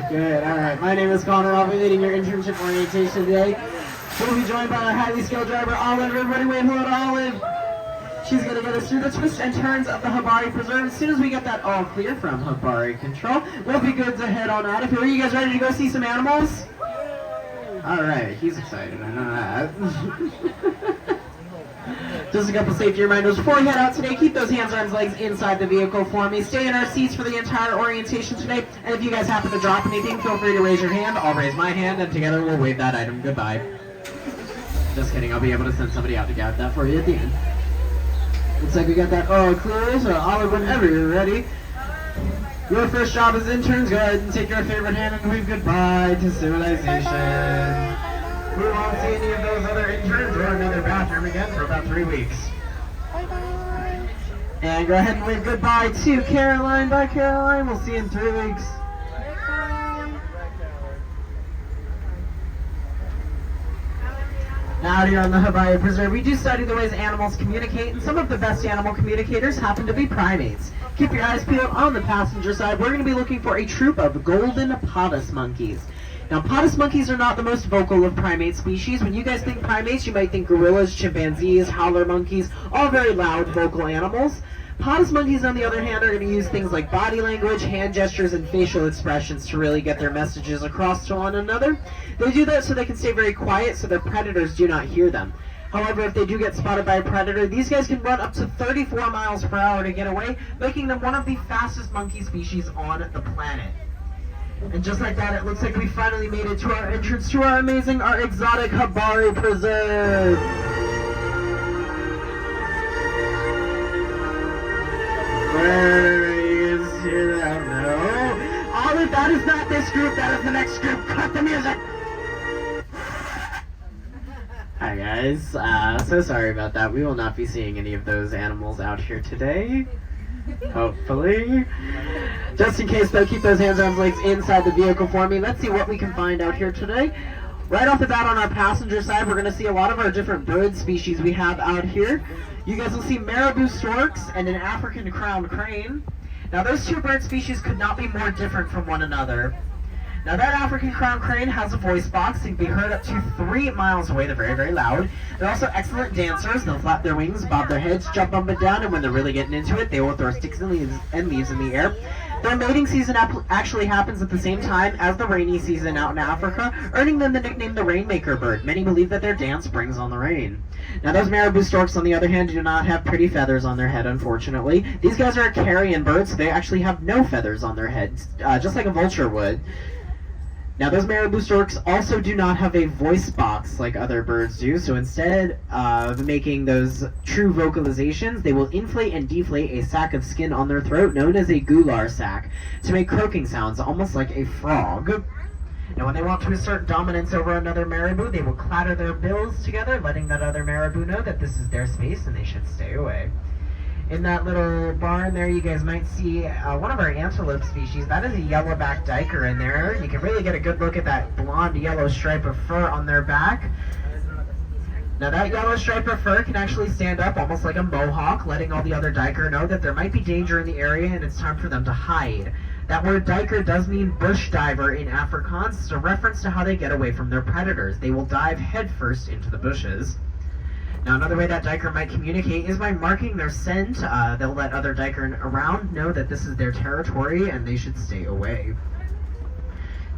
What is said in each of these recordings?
Good, alright. My name is Connor. I'll be leading your internship orientation today. We'll be joined by our highly skilled driver, Olive. Everybody wave hello to Olive. She's going to get us through the twists and turns of the Habari Preserve. As soon as we get that all clear from Habari Control, we'll be good to head on out of here. Are you guys ready to go see some animals? Alright, he's excited, I know that. Just a couple safety reminders before we head out today. Keep those hands, arms, legs inside the vehicle for me. Stay in our seats for the entire orientation today. And if you guys happen to drop anything, feel free to raise your hand. I'll raise my hand, and together we'll wave that item goodbye. Just kidding, I'll be able to send somebody out to grab that for you at the end. Looks like we got that all clear, so Olive, whenever you're ready. Your first job as interns, go ahead and take your favorite hand and wave goodbye to civilization. We won't see any of those other interns or another bathroom again for about 3 weeks. And go ahead and wave goodbye to Caroline. Bye, Caroline. We'll see you in 3 weeks. Now out here on the Habari Preserve, we do study the ways animals communicate, and some of the best animal communicators happen to be primates. Keep your eyes peeled on the passenger side. We're going to be looking for a troop of golden potus monkeys. Now, potus monkeys are not the most vocal of primate species. When you guys think primates, you might think gorillas, chimpanzees, howler monkeys, all very loud, vocal animals. Potus monkeys, on the other hand, are going to use things like body language, hand gestures, and facial expressions to really get their messages across to one another. They do that so they can stay very quiet so their predators do not hear them. However, if they do get spotted by a predator, these guys can run up to 34 miles per hour to get away, making them one of the fastest monkey species on the planet. And just like that, it looks like we finally made it to our entrance to our amazing, our exotic Habari Preserve. Where you guys hear that? No. Olive, that is not this group, that is the next group. Cut the music. Hi guys, so sorry about that. We will not be seeing any of those animals out here today. Hopefully. Just in case though, keep those hands, arms, legs inside the vehicle for me. Let's see what we can find out here today. Right off the bat on our passenger side, we're going to see a lot of our different bird species we have out here. You guys will see marabou storks and an African crowned crane. Now those two bird species could not be more different from one another. Now that African crowned crane has a voice box and can be heard up to 3 miles away. They're very, very loud. They're also excellent dancers. They'll flap their wings, bob their heads, jump up and down, and when they're really getting into it, they will throw sticks and leaves in the air. Their mating season actually happens at the same time as the rainy season out in Africa, earning them the nickname the Rainmaker bird. Many believe that their dance brings on the rain. Now those marabou storks, on the other hand, do not have pretty feathers on their head, unfortunately. These guys are a carrion bird, so they actually have no feathers on their heads, just like a vulture would. Now those marabou storks also do not have a voice box like other birds do, so instead of making those true vocalizations, they will inflate and deflate a sac of skin on their throat known as a gular sac to make croaking sounds, almost like a frog. Now when they want to assert dominance over another marabou, they will clatter their bills together, letting that other marabou know that this is their space and they should stay away. In that little barn there, you guys might see one of our antelope species. That is a yellowback duiker in there. You can really get a good look at that blonde yellow stripe of fur on their back. Now that yellow stripe of fur can actually stand up almost like a mohawk, letting all the other duiker know that there might be danger in the area and it's time for them to hide. That word duiker does mean bush diver in Afrikaans. It's a reference to how they get away from their predators. They will dive headfirst into the bushes. Now another way that duiker might communicate is by marking their scent. They'll let other duiker around know that this is their territory and they should stay away.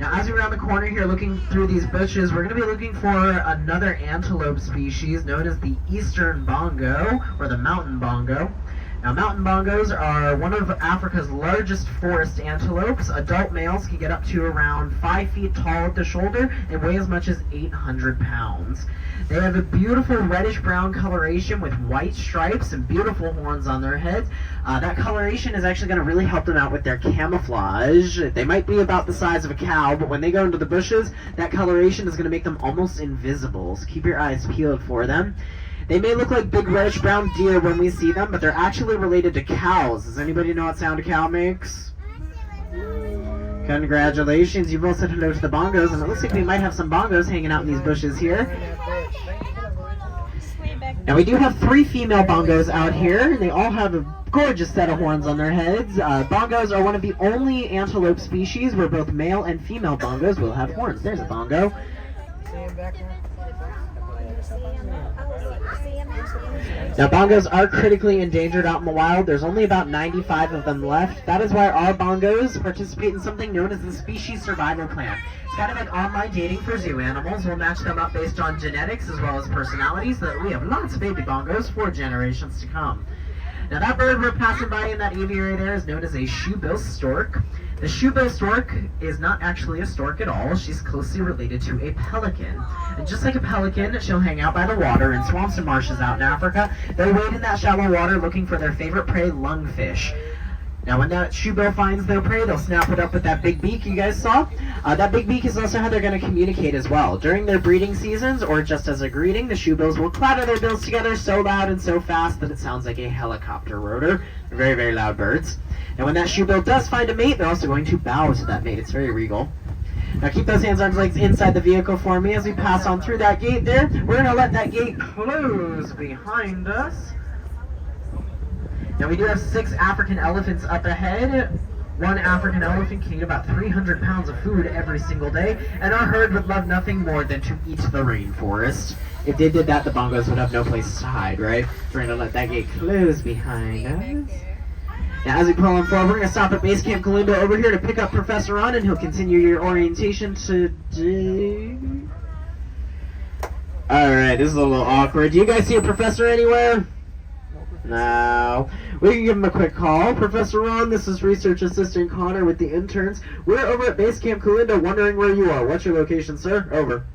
Now as we round the corner here looking through these bushes, we're going to be looking for another antelope species known as the eastern bongo, or the mountain bongo. Now mountain bongos are one of Africa's largest forest antelopes. Adult males can get up to around 5 feet tall at the shoulder and weigh as much as 800 pounds. They have a beautiful reddish-brown coloration with white stripes and beautiful horns on their heads. That coloration is actually going to really help them out with their camouflage. They might be about the size of a cow, but when they go into the bushes, that coloration is going to make them almost invisible. So keep your eyes peeled for them. They may look like big reddish-brown deer when we see them, but they're actually related to cows. Does anybody know what sound a cow makes? Congratulations, you both said hello to the bongos, and it looks like we might have some bongos hanging out in these bushes here. Now we do have 3 female bongos out here, and they all have a gorgeous set of horns on their heads. Bongos are one of the only antelope species where both male and female bongos will have horns. There's a bongo. Now, bongos are critically endangered out in the wild. There's only about 95 of them left. That is why our bongos participate in something known as the species survival plan. It's kind of like online dating for zoo animals. We'll match them up based on genetics as well as personalities so that we have lots of baby bongos for generations to come. Now, that bird we're passing by in that aviary there is known as a shoebill stork. The shoebill stork is not actually a stork at all. She's closely related to a pelican. And just like a pelican, she'll hang out by the water in swamps and marshes out in Africa. They'll wade in that shallow water looking for their favorite prey, lungfish. Now, when that shoebill finds their prey, they'll snap it up with that big beak you guys saw. That big beak is also how they're going to communicate as well. During their breeding seasons, or just as a greeting, the shoebills will clatter their bills together so loud and so fast that it sounds like a helicopter rotor. They're very, very loud birds. And when that shoebill does find a mate, they're also going to bow to that mate. It's very regal. Now keep those hands, arms, legs inside the vehicle for me as we pass on through that gate there. We're going to let that gate close behind us. Now we do have 6 African elephants up ahead. One African elephant can eat about 300 pounds of food every single day, and our herd would love nothing more than to eat the rainforest. If they did that, the bongos would have no place to hide, right? We're going to let that gate close behind us. Now, as we pull on forward, we're going to stop at Base Camp Kalinda over here to pick up Professor Ron, and he'll continue your orientation today. Alright, this is a little awkward. Do you guys see a professor anywhere? No. We can give him a quick call. Professor Ron, this is Research Assistant Connor with the interns. We're over at Base Camp Kalinda wondering where you are. What's your location, sir? Over.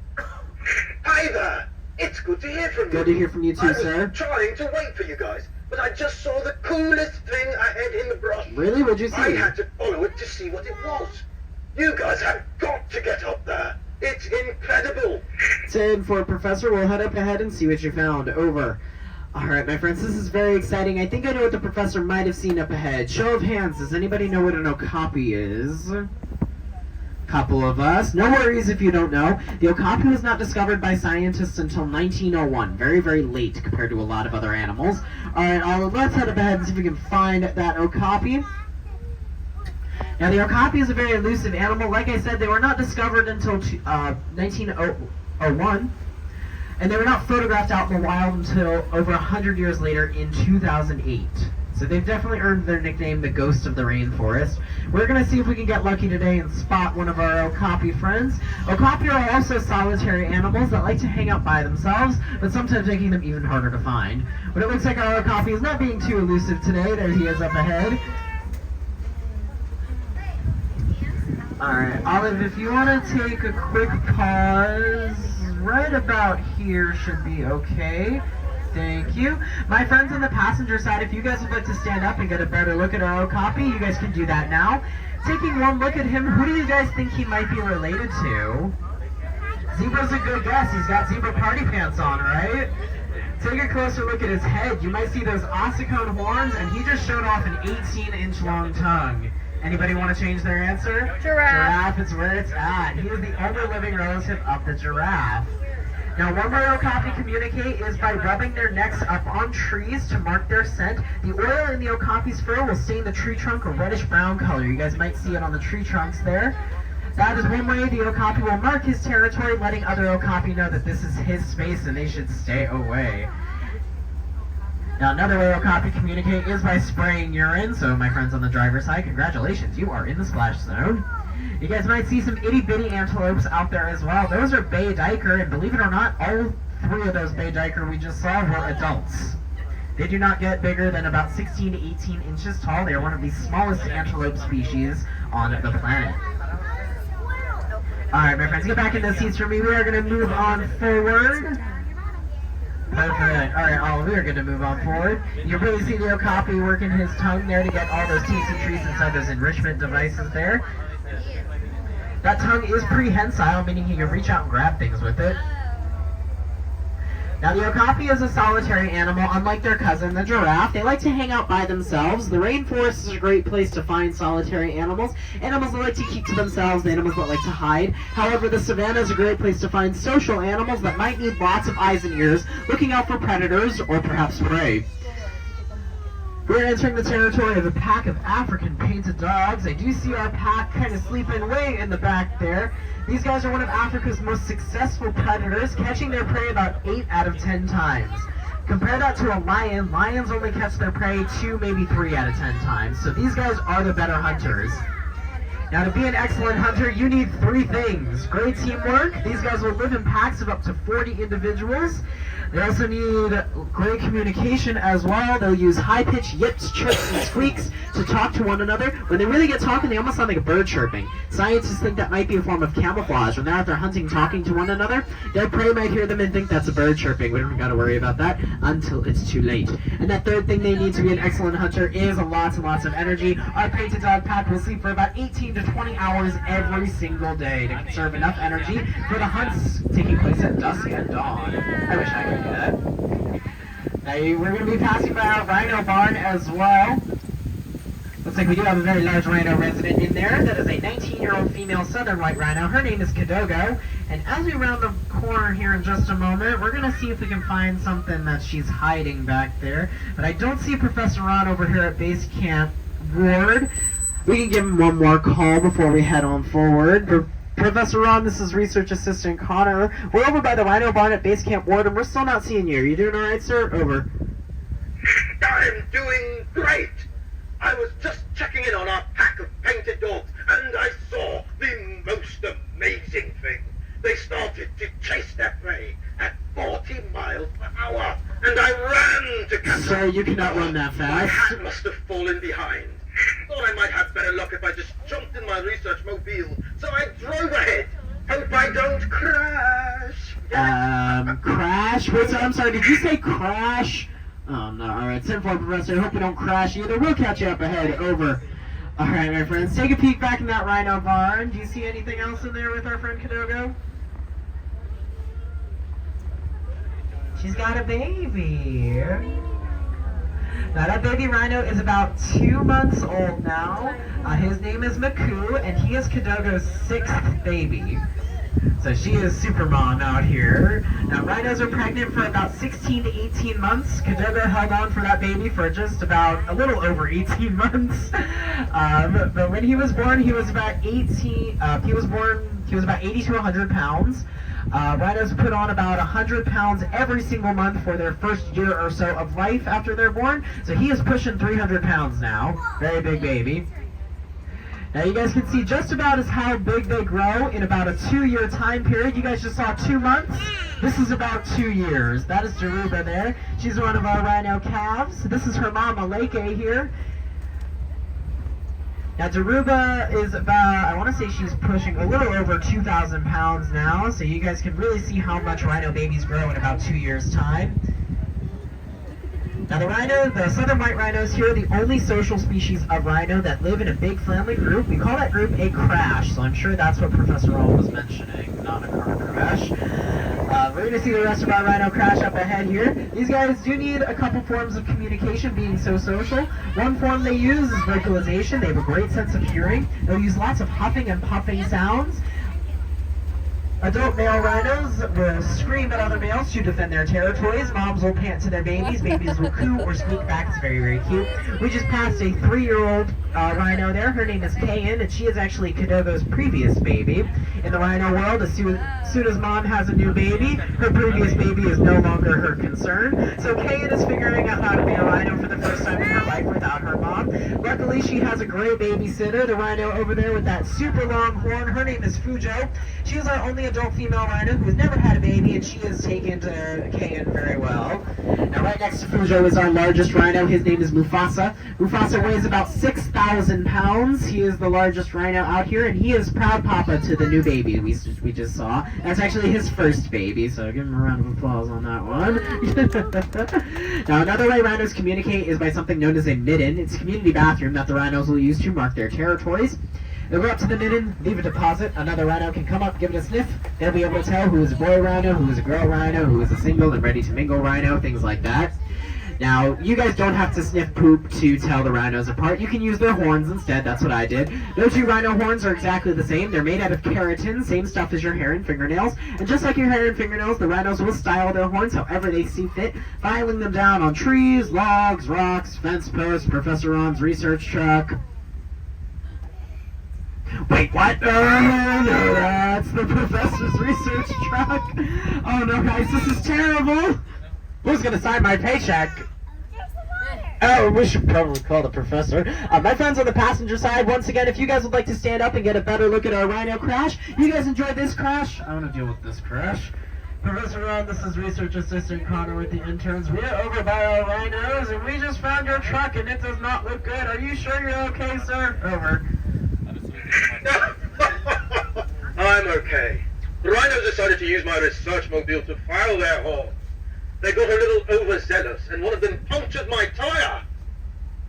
Hi there. It's good to hear from you. Good to hear from you too, sir. I was trying to wait for you guys, but I just saw the coolest thing ahead in the brush. Really? What'd you see? I had to follow it to see what it was. You guys have got to get up there. It's incredible. 10 for Professor. We'll head up ahead and see what you found. Over. Alright, my friends, this is very exciting. I think I know what the professor might have seen up ahead. Show of hands, does anybody know what an okapi is? Couple of us. No worries if you don't know. The okapi was not discovered by scientists until 1901. Very, very late compared to a lot of other animals. Alright, let's head up ahead and see if we can find that okapi. Now, the okapi is a very elusive animal. Like I said, they were not discovered until 1901. And they were not photographed out in the wild until over 100 years later in 2008. So they've definitely earned their nickname, the Ghost of the Rainforest. We're going to see if we can get lucky today and spot one of our okapi friends. Okapi are also solitary animals that like to hang out by themselves, but sometimes making them even harder to find. But it looks like our okapi is not being too elusive today. There he is up ahead. Alright, Olive, if you want to take a quick pause, right about here should be okay. Thank you. My friends on the passenger side, if you guys would like to stand up and get a better look at our okapi, you guys can do that now. Taking one look at him, who do you guys think he might be related to? Zebra's a good guess. He's got zebra party pants on, right? Take a closer look at his head. You might see those ossicone horns, and he just showed off an 18-inch long tongue. Anybody want to change their answer? Giraffe. Giraffe is where it's at. He is the only living relative of the giraffe. Now, one way okapi communicate is by rubbing their necks up on trees to mark their scent. The oil in the okapi's fur will stain the tree trunk a reddish-brown color. You guys might see it on the tree trunks there. That is one way the okapi will mark his territory, letting other okapi know that this is his space and they should stay away. Now, another way okapi communicate is by spraying urine. So, my friends on the driver's side, congratulations, you are in the splash zone. You guys might see some itty-bitty antelopes out there as well. Those are Bay Diker, and believe it or not, all 3 of those Bay Diker we just saw were adults. They do not get bigger than about 16 to 18 inches tall. They are one of the smallest antelope species on the planet. Alright, my friends, get back in the seats for me. We are going to move on forward. Perfect. Alright, Olive, we are going to move on forward. You really see the okapi working his tongue there to get all those tasty treats inside those enrichment devices there. That tongue is prehensile, meaning he can reach out and grab things with it. Now, the okapi is a solitary animal, unlike their cousin, the giraffe. They like to hang out by themselves. The rainforest is a great place to find solitary animals. Animals that like to keep to themselves, animals that like to hide. However, the savanna is a great place to find social animals that might need lots of eyes and ears, looking out for predators or perhaps prey. We're entering the territory of a pack of African painted dogs. I do see our pack kind of sleeping way in the back there. These guys are one of Africa's most successful predators, catching their prey about 8 out of 10 times. Compare that to a lion. Lions only catch their prey 2, maybe 3 out of 10 times. So these guys are the better hunters. Now, to be an excellent hunter, you need 3 things. Great teamwork. These guys will live in packs of up to 40 individuals. They also need great communication as well. They'll use high-pitched yips, chirps, and squeaks to talk to one another. When they really get talking, they almost sound like a bird chirping. Scientists think that might be a form of camouflage. When they're out there hunting, talking to one another, their prey might hear them and think that's a bird chirping. We don't got to worry about that until it's too late. And that third thing they need to be an excellent hunter is lots and lots of energy. Our painted dog pack will sleep for about 18 to 20 hours every single day to conserve enough energy for the hunts taking place at dusk and dawn. I wish I could do that. Now, we're going to be passing by our rhino barn as well. Looks like we do have a very large rhino resident in there. That is a 19-year-old female southern white rhino. Her name is Kidogo. And as we round the corner here in just a moment, we're going to see if we can find something that she's hiding back there. But I don't see Professor Ron over here at Base Camp Ward. We can give him one more call before we head on forward. Professor Ron, this is Research Assistant Connor. We're over by the Rhino Barn at Base Camp Ward, and we're still not seeing you. Are you doing all right, sir? Over. I'm doing great. I was just checking in on our pack of painted dogs, and I saw the most amazing thing. They started to chase their prey at 40 miles per hour, and I ran to catch them. Sir, you cannot run that My fast. hat must have fallen behind. Thought I might have better luck if I just jumped in my research mobile, so I drove ahead. Hope I don't crash. Crash? Wait, sir, I'm sorry, did you say crash? Oh, no, alright, 10-4, Professor, I hope we don't crash either. We'll catch you up ahead, over. Alright, my friends, take a peek back in that rhino barn. Do you see anything else in there with our friend Kidogo? She's got a baby. Now that baby rhino is about 2 months old now. His name is Maku, and he is Kidogo's 6th baby. So she is super mom out here. Now rhinos are pregnant for about 16 to 18 months. Kidogo held on for that baby for just about a little over 18 months. But when he was born, he was about 80 to 100 pounds. Rhinos put on about 100 pounds every single month for their first year or so of life after they're born. So he is pushing 300 pounds now. Very big baby. Now you guys can see just about as how big they grow in about a 2-year time period. You guys just saw 2 months. This is about 2 years. That is Jaruba there. She's one of our rhino calves. This is her mama, Leke, here. Now Jaruba is about, I want to say she's pushing a little over 2,000 pounds now, so you guys can really see how much rhino babies grow in about 2 years' time. Now the southern white rhinos here are the only social species of rhino that live in a big family group. We call that group a crash, so I'm sure that's what Professor Roll was mentioning, not a car crash. We're going to see the rest of our rhino crash up ahead here. These guys do need a couple forms of communication, being so social. One form they use is vocalization. They have a great sense of hearing. They'll use lots of huffing and puffing sounds. Adult male rhinos will scream at other males to defend their territories. Moms will pant to their babies. Babies will coo or squeak back. It's very, very cute. We just passed a 3-year-old rhino there. Her name is Kayan, and she is actually Kidogo's previous baby. In the rhino world, as soon as mom has a new baby, her previous baby is no longer her concern. So Kayan is figuring out how to be a rhino for the first time in her life without her mom. Luckily, she has a great babysitter, the rhino over there with that super long horn. Her name is Fujo. She is our only adult female rhino who has never had a baby, and she is taken to Kayan very well. Now, right next to Fujo is our largest rhino. His name is Mufasa. Mufasa weighs about 6,000 pounds. He is the largest rhino out here, and he is proud papa to the new baby we just saw. That's actually his first baby, so give him a round of applause on that one. Now, another way rhinos communicate is by something known as a midden. It's a community bathroom that the rhinos will use to mark their territories. They'll go up to the midden, leave a deposit. Another rhino can come up, give it a sniff. They'll be able to tell who is a boy rhino, who is a girl rhino, who is a single and ready to mingle rhino, things like that. Now, you guys don't have to sniff poop to tell the rhinos apart. You can use their horns instead. That's what I did. No two rhino horns are exactly the same. They're made out of keratin, same stuff as your hair and fingernails. And just like your hair and fingernails, the rhinos will style their horns however they see fit, filing them down on trees, logs, rocks, fence posts, Professor Ron's research truck. Wait, what? No, that's the professor's research truck. Oh no, guys, this is terrible. Who's gonna sign my paycheck? Oh, we should probably call the professor. My friends on the passenger side, once again, if you guys would like to stand up and get a better look at our rhino crash, you guys enjoyed this crash? I want to deal with this crash. Professor Ron, this is Research Assistant Connor with the interns. We're over by our rhinos, and we just found your truck, and it does not look good. Are you sure you're okay, sir? Over. I'm okay. The rhinos decided to use my research mobile to file their horns. They got a little overzealous, and one of them punctured my tire.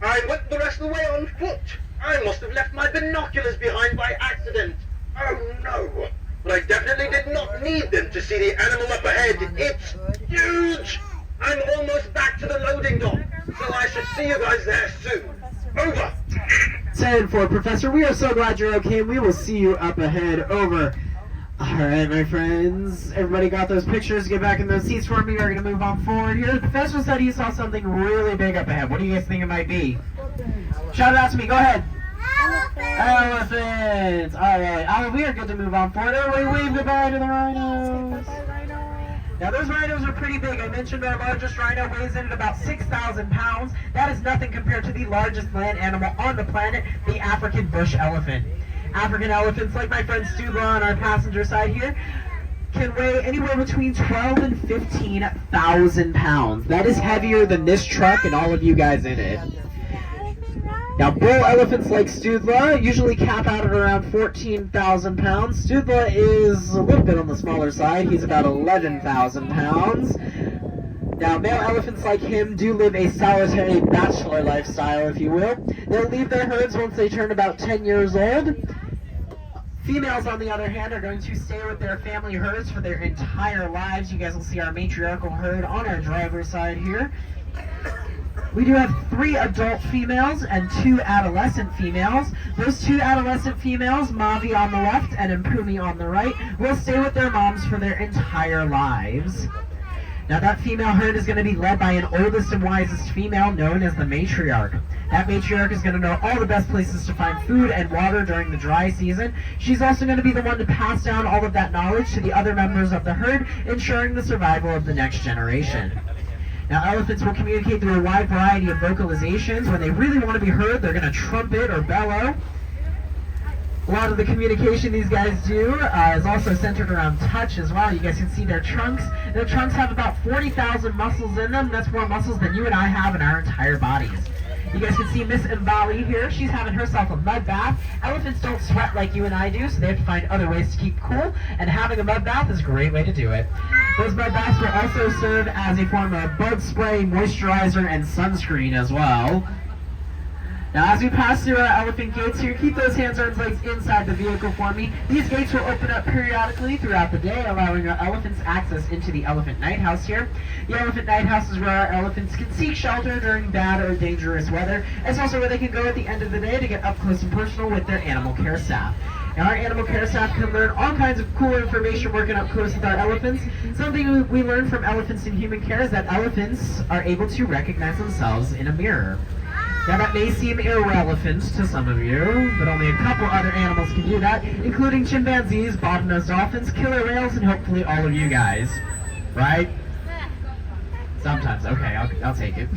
I went the rest of the way on foot. I must have left my binoculars behind by accident. Oh no. But I definitely did not need them to see the animal up ahead. It's huge. I'm almost back to the loading dock, so I should see you guys there soon. Over. 10-4, Professor. We are so glad you're okay. We will see you up ahead. Over. Alright, my friends. Everybody got those pictures? Get back in those seats for me. We're going to move on forward here. The professor said he saw something really big up ahead. What do you guys think it might be? Shout it out to me. Go ahead. Elephants! Alright, we are good to move on forward. Everybody wave goodbye to the rhinos. Now those rhinos are pretty big. I mentioned our largest rhino weighs in at about 6,000 pounds. That is nothing compared to the largest land animal on the planet, the African bush elephant. African elephants, like my friend Stu on our passenger side here, can weigh anywhere between 12 and 15,000 pounds. That is heavier than this truck and all of you guys in it. Now, bull elephants like Studla usually cap out at around 14,000 pounds. Studla is a little bit on the smaller side. He's about 11,000 pounds. Now, male elephants like him do live a solitary bachelor lifestyle, if you will. They'll leave their herds once they turn about 10 years old. Females, on the other hand, are going to stay with their family herds for their entire lives. You guys will see our matriarchal herd on our driver's side here. We do have 3 adult females and 2 adolescent females. Those 2 adolescent females, Mavi on the left and Impumi on the right, will stay with their moms for their entire lives. Now that female herd is going to be led by an oldest and wisest female known as the matriarch. That matriarch is going to know all the best places to find food and water during the dry season. She's also going to be the one to pass down all of that knowledge to the other members of the herd, ensuring the survival of the next generation. Now elephants will communicate through a wide variety of vocalizations. When they really want to be heard, they're going to trumpet or bellow. A lot of the communication these guys do is also centered around touch as well. You guys can see their trunks. Their trunks have about 40,000 muscles in them. That's more muscles than you and I have in our entire bodies. You guys can see Miss Mbali here. She's having herself a mud bath. Elephants don't sweat like you and I do, so they have to find other ways to keep cool, and having a mud bath is a great way to do it. Those mud baths will also serve as a form of bug spray, moisturizer, and sunscreen as well. Now, as we pass through our elephant gates here, keep those hands, arms, legs inside the vehicle for me. These gates will open up periodically throughout the day, allowing our elephants access into the Elephant Night House here. The Elephant Night House is where our elephants can seek shelter during bad or dangerous weather. It's also where they can go at the end of the day to get up close and personal with their animal care staff. Now, our animal care staff can learn all kinds of cool information working up close with our elephants. Something we learned from elephants in human care is that elephants are able to recognize themselves in a mirror. Now that may seem irrelevant to some of you, but only a couple other animals can do that, including chimpanzees, bottlenose dolphins, killer whales, and hopefully all of you guys. Right? Sometimes. Okay, I'll take it.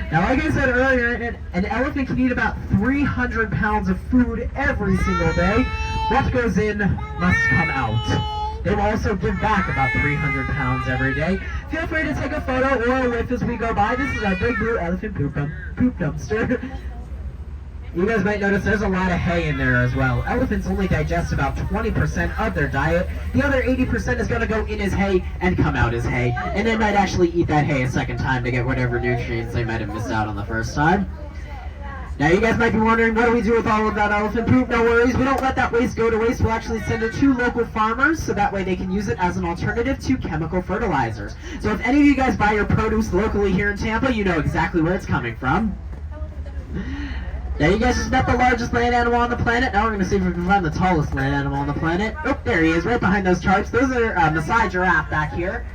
Now, like I said earlier, an elephant can eat about 300 pounds of food every single day. What goes in must come out. They will also give back about 300 pounds every day. Feel free to take a photo or a whiff as we go by. This is our big blue elephant poop dumpster. You guys might notice there's a lot of hay in there as well. Elephants only digest about 20% of their diet. The other 80% is going to go in as hay and come out as hay. And they might actually eat that hay a second time to get whatever nutrients they might have missed out on the first time. Now you guys might be wondering, what do we do with all of that elephant poop? No worries, we don't let that waste go to waste. We'll actually send it to local farmers so that way they can use it as an alternative to chemical fertilizers. So if any of you guys buy your produce locally here in Tampa, you know exactly where it's coming from. Now you guys just met the largest land animal on the planet. Now we're going to see if we can find the tallest land animal on the planet. Oh, there he is, right behind those charts. Those are Maasai giraffe back here.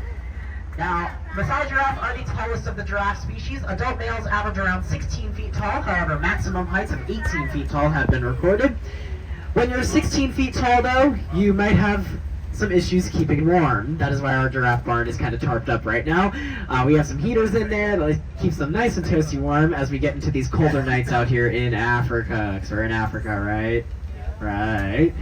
Now, Maasai giraffe are the tallest of the giraffe species. Adult males average around 16 feet tall. However, maximum heights of 18 feet tall have been recorded. When you're 16 feet tall, though, you might have some issues keeping warm. That is why our giraffe barn is kind of tarped up right now. We have some heaters in there that keeps them nice and toasty warm as we get into these colder nights out here in Africa. Because we're in Africa, right? Right.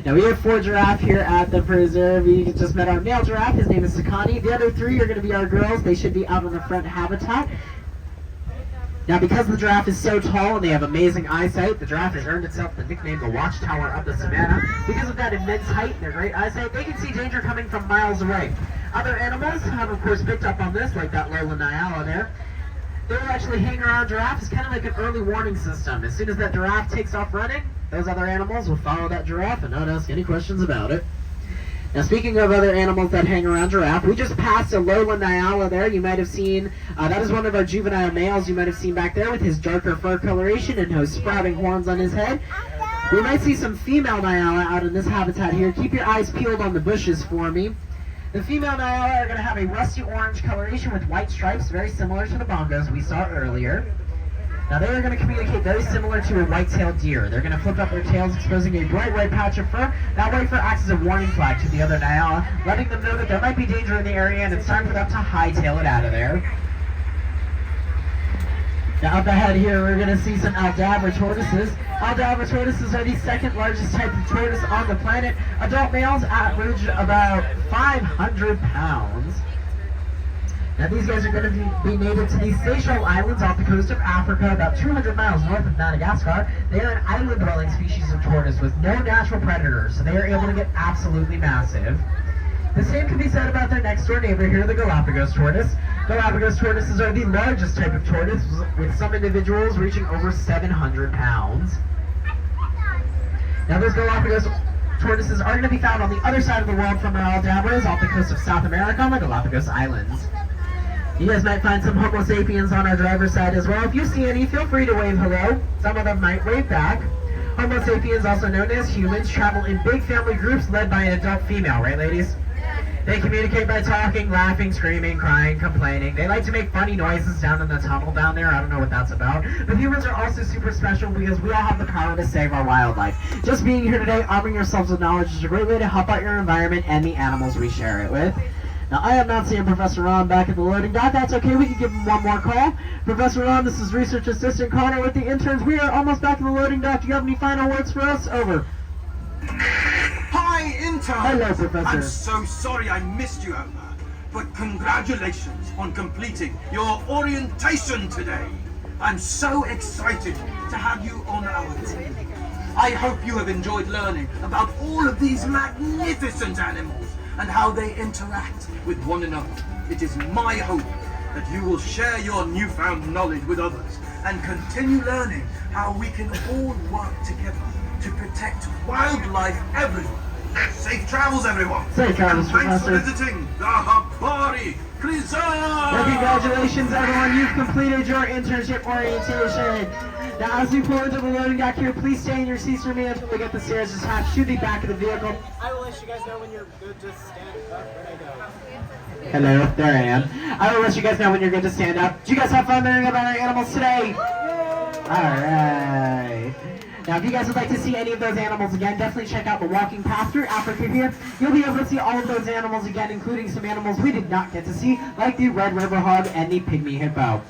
Now we have 4 giraffe here at the preserve. We just met our male giraffe. His name is Sakani. The other 3 are going to be our girls. They should be out in the front habitat. Now because the giraffe is so tall and they have amazing eyesight, the giraffe has earned itself the nickname the Watchtower of the Savannah. Because of that immense height and their great eyesight, they can see danger coming from miles away. Other animals have of course picked up on this, like that lowland Nyala there. They will actually hang around giraffes. It's kind of like an early warning system. As soon as that giraffe takes off running, those other animals will follow that giraffe and not ask any questions about it. Now speaking of other animals that hang around giraffe, we just passed a lowland Nyala there. You might have seen, that is one of our juvenile males you might have seen back there with his darker fur coloration and those sprouting horns on his head. We might see some female Nyala out in this habitat here. Keep your eyes peeled on the bushes for me. The female Nyala are going to have a rusty orange coloration with white stripes, very similar to the bongos we saw earlier. Now they are going to communicate very similar to a white-tailed deer. They're going to flip up their tails, exposing a bright white patch of fur. That white fur acts as a warning flag to the other Nyala, letting them know that there might be danger in the area and it's time for them to hightail it out of there. Now up ahead here, we're going to see some Aldabra tortoises. Aldabra tortoises are the second largest type of tortoise on the planet. Adult males average about 500 pounds. Now these guys are going to be native to the Seychelles Islands off the coast of Africa, about 200 miles north of Madagascar. They are an island-dwelling species of tortoise with no natural predators, so they are able to get absolutely massive. The same can be said about their next-door neighbor here, the Galapagos tortoise. Galapagos tortoises are the largest type of tortoise, with some individuals reaching over 700 pounds. Now those Galapagos tortoises are going to be found on the other side of the world from our Aldabras, off the coast of South America on the Galapagos Islands. You guys might find some Homo sapiens on our driver's side as well. If you see any, feel free to wave hello. Some of them might wave back. Homo sapiens, also known as humans, travel in big family groups led by an adult female, right ladies? They communicate by talking, laughing, screaming, crying, complaining. They like to make funny noises down in the tunnel down there. I don't know what that's about. But humans are also super special because we all have the power to save our wildlife. Just being here today, arming yourselves with knowledge is a great way to help out your environment and the animals we share it with. Now, I am not seeing Professor Ron back at the loading dock. That's okay, we can give him one more call. Professor Ron, this is Research Assistant Connor with the interns. We are almost back at the loading dock. Do you have any final words for us? Over. Hi, interns! Hello, Professor. I'm so sorry I missed you out there, but congratulations on completing your orientation today. I'm so excited to have you on our team. I hope you have enjoyed learning about all of these magnificent animals and how they interact with one another. It is my hope that you will share your newfound knowledge with others and continue learning how we can all work together to protect wildlife everywhere. Safe travels, everyone! Safe travels, and thanks Professor. for visiting the Habari Preserve! Well, congratulations, everyone. You've completed your internship orientation. Now, as we pull into the loading dock here, please stay in your seats for me until we get the stairs attached to the back of the vehicle. I will let you guys know when you're good to stand up. Where'd I go? Hello, there I am. I will let you guys know when you're good to stand up. Did you guys have fun learning about our animals today? Alright. Now, if you guys would like to see any of those animals again, definitely check out the walking path through Africa here. You'll be able to see all of those animals again, including some animals we did not get to see, like the red river hog and the pygmy hippo.